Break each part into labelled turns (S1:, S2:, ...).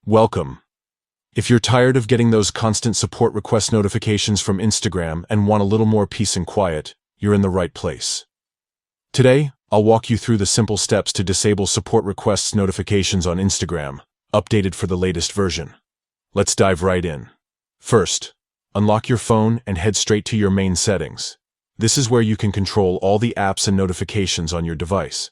S1: Welcome. If you're tired of getting those constant support request notifications from Instagram and want a little more peace and quiet, you're in the right place. Today, I'll walk you through the simple steps to disable support requests notifications on Instagram, updated for the latest version. Let's dive right in. First, unlock your phone and head straight to your main settings. This is where you can control all the apps and notifications on your device.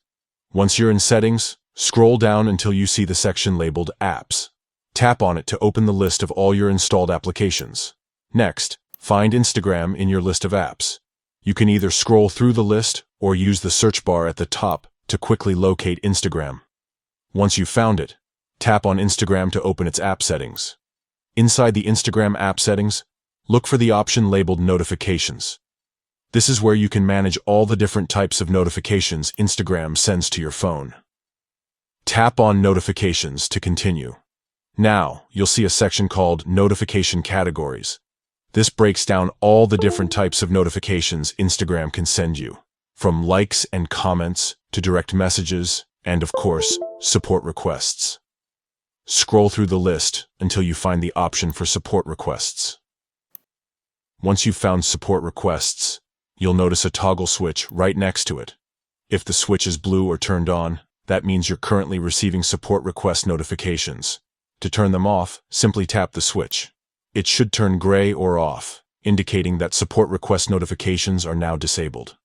S1: Once you're in settings, scroll down until you see the section labeled Apps. Tap on it to open the list of all your installed applications. Next, find Instagram in your list of apps. You can either scroll through the list or use the search bar at the top to quickly locate Instagram. Once you've found it, tap on Instagram to open its app settings. Inside the Instagram app settings, look for the option labeled Notifications. This is where you can manage all the different types of notifications Instagram sends to your phone. Tap on Notifications to continue. Now, you'll see a section called Notification Categories. This breaks down all the different types of notifications Instagram can send you, from likes and comments to direct messages and, of course, support requests. Scroll through the list until you find the option for support requests. Once you've found support requests, you'll notice a toggle switch right next to it. If the switch is blue or turned on, that means you're currently receiving support request notifications. To turn them off, simply tap the switch. It should turn gray or off, indicating that support request notifications are now disabled.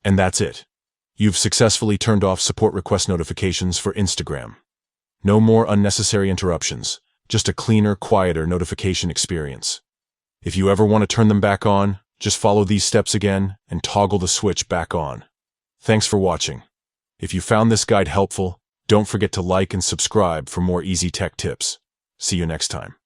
S1: And that's it. You've successfully turned off support request notifications for Instagram. No more unnecessary interruptions, just a cleaner, quieter notification experience. If you ever want to turn them back on, just follow these steps again and toggle the switch back on. Thanks for watching. If you found this guide helpful, don't forget to like and subscribe for more easy tech tips. See you next time.